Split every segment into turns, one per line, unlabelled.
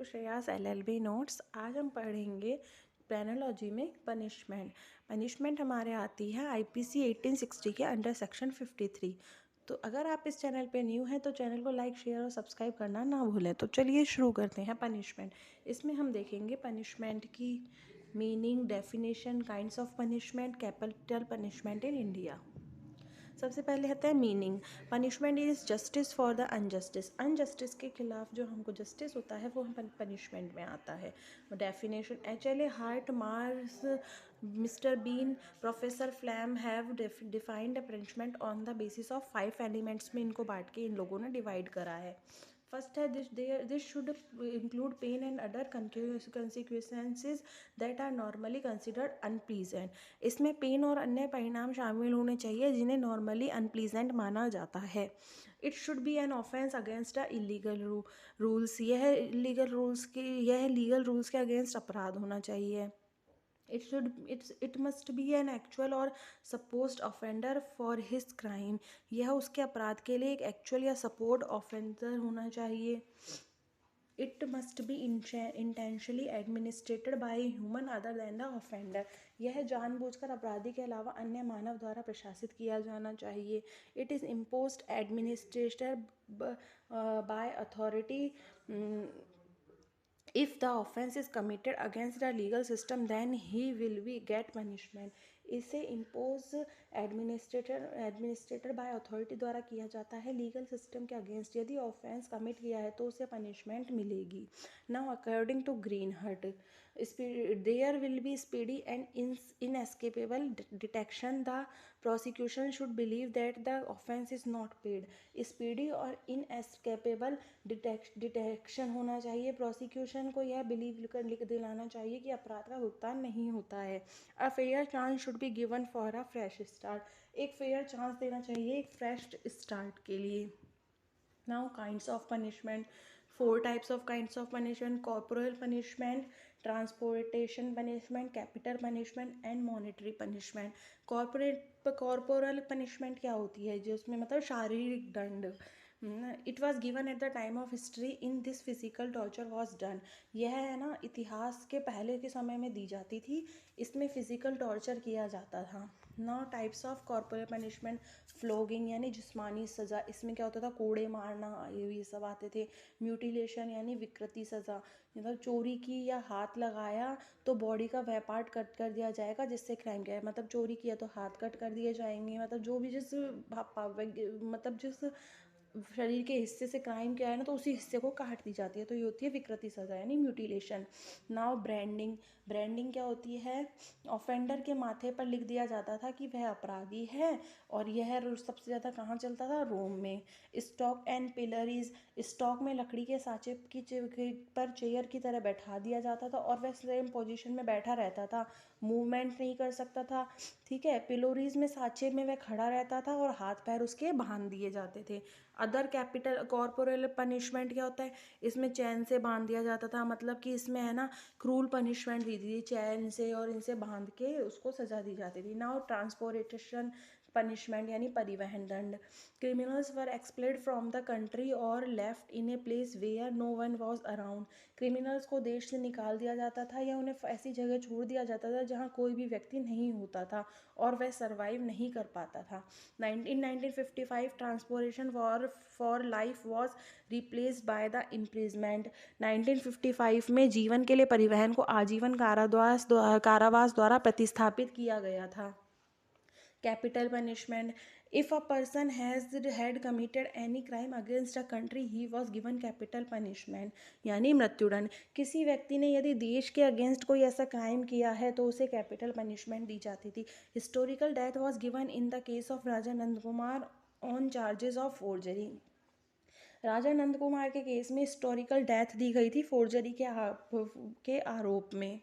तो Shreyas LLB notes. आज हम पढ़ेंगे पेनोलॉजी में पनिशमेंट हमारे आती है आईपीसी 1860 के अंडर सेक्शन 53। तो अगर आप इस चैनल पे न्यू हैं तो चैनल को लाइक शेयर और सब्सक्राइब करना ना भूलें। तो चलिए शुरू करते हैं। पनिशमेंट, इसमें हम देखेंगे पनिशमेंट की meaning, definition, kinds of punishment, capital punishment in India. सबसे पहले आता है meaning. Punishment is justice for the injustice के खिलाफ जो हमको जस्टिस होता है वो हम पनिशमेंट में आता है। Definition, H L A. Hart, Mars, mister Bean, professor Flam have defined the punishment on the basis of 5 elements में इनको बांट के इन लोगों ने डिवाइड करा है। फर्स्ट है this should include pain and other consequences that are normally considered unpleasant. इसमें पेन और अन्य परिणाम शामिल होने चाहिए जिन्हें नॉर्मली अनप्लीजेंट माना जाता है। It should be an offence against a illegal rules. यह लीगल रूल्स के अगेंस्ट अपराध होना चाहिए। It must be an actual और supposed offender for his crime। यह उसके अपराध के लिए एक एक्चुअल या सपोर्ट ऑफेंडर होना चाहिए। It must be intentionally administrated by human other than the offender. यह जानबूझकर अपराधी के अलावा अन्य मानव द्वारा प्रशासित किया जाना चाहिए। It is imposed administrator by authority. If the offense is committed against the legal system then he will be get punishment। इसे इम्पोज एडमिनिस्ट्रेटर बाय अथॉरिटी द्वारा किया जाता है लीगल सिस्टम के अगेंस्ट। यदि ऑफेंस कमिट किया है तो उसे पनिशमेंट मिलेगी। Now according to Green Hart, there will be speedy and inescapable detection। The prosecution should believe that the offense is not paid। Speedy और inescapable डिटेक्शन होना चाहिए। प्रोसिक्यूशन को यह बिलीव कर लिख दिलाना चाहिए कि अपराध का भुगतान नहीं होता है। A fair chance should be given for a fresh start. एक फेयर चांस देना चाहिए एक फ्रेश स्टार्ट के लिए। Now kinds of punishment, 4 types of kinds of punishment: corporal punishment, transportation punishment, capital punishment and monetary punishment. Corporal punishment क्या होती है? जिसमें मतलब शारीरिक दंड। It was given at the time of history in this physical torture was done. यह है ना इतिहास के पहले के समय में दी जाती थी। इसमें फिजिकल टॉर्चर किया जाता था। Now types of corporal punishment, flogging यानी जिस्मानी सज़ा। इसमें क्या होता था? कोड़े मारना, ये सब आते थे। म्यूटिलेशन यानी विकृति सज़ा, मतलब चोरी की या हाथ लगाया तो बॉडी का वह पार्ट कट कर दिया जाएगा जिससे क्राइम किया है। मतलब चोरी किया तो हाथ कट कर दिए जाएंगे। मतलब जो भी जिस शरीर के हिस्से से क्राइम किया है ना तो उसी हिस्से को काट दी जाती है। तो ये होती है विकृति सज़ा यानी म्यूटिलेशन। नाउ ब्रांडिंग क्या होती है? ऑफेंडर के माथे पर लिख दिया जाता था कि वह अपराधी है। और यह सबसे ज़्यादा कहाँ चलता था? रोम में। स्टॉक एंड पिलरीज, स्टॉक में लकड़ी के सांचे पर चेयर की तरह बैठा दिया जाता था और वह सेम पोजीशन में बैठा रहता था, मूवमेंट नहीं कर सकता था। ठीक है। पिलोरीज में सांचे में वह खड़ा रहता था और हाथ पैर उसके बांध दिए जाते थे। अदर कैपिटल कॉर्पोरल पनिशमेंट क्या होता है? इसमें चैन से बांध दिया जाता था। मतलब कि इसमें है ना क्रूल पनिशमेंट दी थी, चैन से और इनसे बांध के उसको सजा दी जाती थी। नाउ ट्रांसपोर्टेशन पनिशमेंट यानी परिवहन दंड। Criminals were expelled from the country और left in a place where no one was around. Criminals को देश से निकाल दिया जाता था या उन्हें ऐसी जगह छोड़ दिया जाता था जहाँ कोई भी व्यक्ति नहीं होता था और वह सर्वाइव नहीं कर पाता था। 1955 transportation for life was replaced by the imprisonment. 1955 में जीवन के लिए परिवहन को आजीवन कारावास द्वारा प्रतिस्थापित किया गया था। Capital punishment, if a person had committed any crime against a country he was given capital punishment यानी मृत्युदंड। किसी व्यक्ति ने यदि देश के अगेंस्ट कोई ऐसा क्राइम किया है तो उसे कैपिटल पनिशमेंट दी जाती थी। Historical death was given in the case of Raja Nand Kumar on charges of forgery. Raja Nand Kumar के केस में हिस्टोरिकल डेथ दी गई थी फोर्जरी के आरोप में।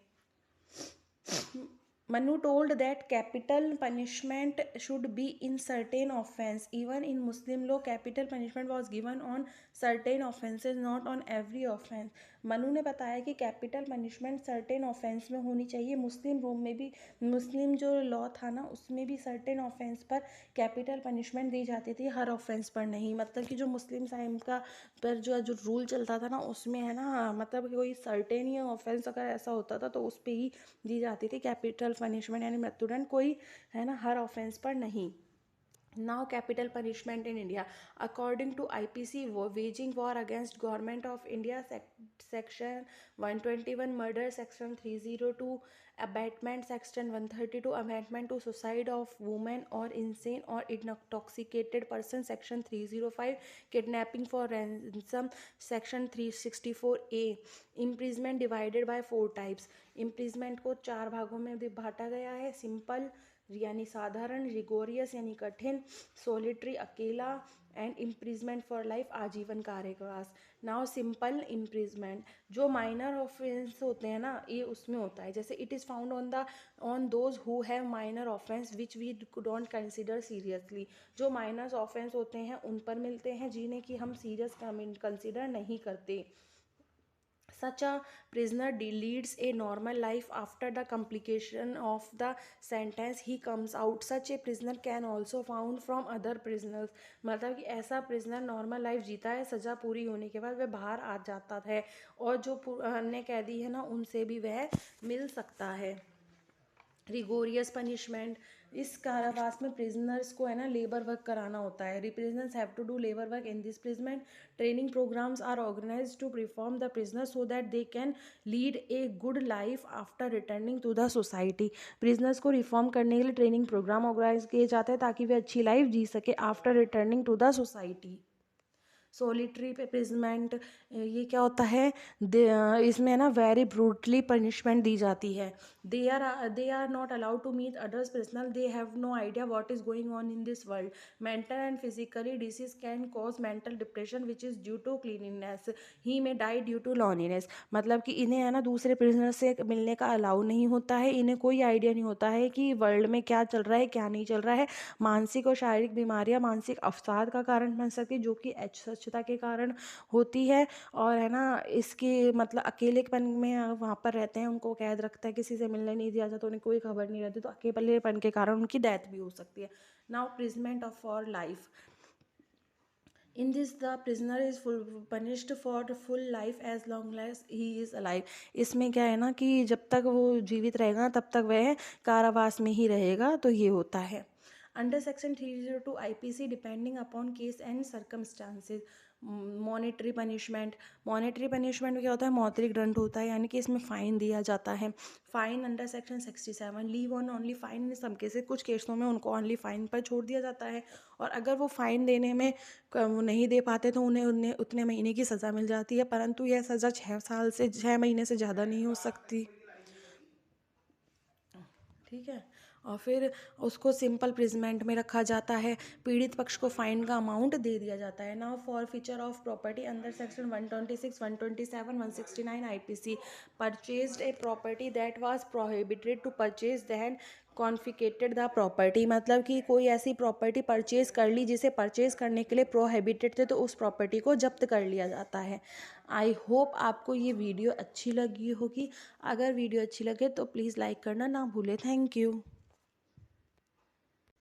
Manu told that capital punishment should be in certain offense. Even in Muslim law, capital punishment was given on certain offences not on every offence. Manu ने बताया कि कैपिटल पनिशमेंट सर्टेन ऑफेंस में होनी चाहिए। मुस्लिम रूम में भी, मुस्लिम जो लॉ था ना उसमें भी सर्टेन ऑफेंस पर कैपिटल पनिशमेंट दी जाती थी, हर ऑफेंस पर नहीं। मतलब कि जो मुस्लिम टाइम का पर जो जो रूल चलता था ना उसमें है ना, मतलब कोई सर्टेन ही ऑफेंस अगर ऐसा होता था तो उस पर ही दी जाती थी कैपिटल पनिशमेंट, यानी मृत्युदंड, कोई है ना हर ऑफेंस पर नहीं। Now capital punishment in India. According to IPC, waging war against government of India, section 121, murder section 302, abatement section 132, amendment to suicide of women or insane or intoxicated person section 305, kidnapping for ransom section 364A, imprisonment divided by 4 types. imprisonment को 4 भागों में बांटा गया है। Simple यानी साधारण, rigorous यानी कठिन, सोलिटरी अकेला, एंड इम्प्रिजमेंट फॉर लाइफ आजीवन कारावास। नाउ सिंपल इम्प्रिजमेंट जो माइनर ऑफेंस होते हैं ना ये उसमें होता है, जैसे it is found on those who have minor offence which we don't consider seriously. जो माइनर ऑफेंस होते हैं उन पर मिलते हैं जिन्हें कि हम सीरियस कंसिडर नहीं करते। Such a prisoner leads a normal life after the completion of the sentence he comes out. Such a prisoner can also found from other prisoners. मतलब कि ऐसा prisoner normal life जीता है, सज़ा पूरी होने के बाद वह बाहर आ जाता है और जो अन्य कैदी है ना उनसे भी वह मिल सकता है। रिगोरियस पनिशमेंट, इस कारावास में प्रिजनर्स को है ना लेबर वर्क कराना होता है। Prisoners have to do labour work in this imprisonment. Training programmes are organised to reform the prisoners so that they can lead a good life after returning to the society. Prisoners को reform करने के लिए training programme organise किए जाते हैं ताकि वे अच्छी life जी सके after returning to the society. Solitary imprisonment, ये क्या होता है, इसमें ना वेरी ब्रूटली पनिशमेंट दी जाती है। They are not allowed to meet others personal, they have no idea what is going on in this world. Mental and physically disease can cause mental depression which is due to cleanliness, he may die due to loneliness. मतलब कि इन्हें है ना दूसरे prisoner से मिलने का allow नहीं होता है, इन्हें कोई आइडिया नहीं होता है कि वर्ल्ड में क्या चल रहा है क्या नहीं चल रहा है। मानसिक और शारीरिक बीमारियां मानसिक अवसाद का कारण बन सकती है जो कि स्वच्छता के कारण होती है। और है ना इसके मतलब अकेलेपन में वहाँ पर रहते हैं, उनको कैद रखता है, किसी से मिलने नहीं दिया जाता, उन्हें कोई खबर नहीं रहती, तो अकेलेपन के कारण उनकी डेथ भी हो सकती है। Now imprisonment of for life, in this the prisoner is punished for full life as long as he is alive. इसमें क्या है ना कि जब तक वो जीवित रहेगा तब तक वह कारावास में ही रहेगा, तो ये होता है। Under section 302 IPC depending upon case and circumstances. Monetary punishment, monetary punishment में क्या होता है, मौद्रिक दंड होता है, यानी कि इसमें फ़ाइन दिया जाता है। Fine under section 67 leave on only fine in some cases, कुछ केसों में उनको ओनली फ़ाइन पर छोड़ दिया जाता है, और अगर वो फ़ाइन देने में वो नहीं दे पाते तो उन्हें उन्हें उतने महीने की सज़ा मिल जाती है, परंतु यह सज़ा 6 महीने से ज़्यादा नहीं हो सकती। ठीक है, और फिर उसको सिंपल प्रिजमेंट में रखा जाता है। पीड़ित पक्ष को फाइन का अमाउंट दे दिया जाता है। Now forfeiture of property under section 126, 127, 169 IPC, purchased a property that was prohibited to purchase then confiscated the property. मतलब कि कोई ऐसी प्रॉपर्टी परचेज कर ली जिसे परचेज करने के लिए प्रोहिबिटेड थे, तो उस प्रॉपर्टी को जब्त कर लिया जाता है। आई होप आपको ये वीडियो अच्छी लगी होगी। अगर वीडियो अच्छी लगे तो प्लीज़ लाइक करना ना भूलें। Thank you.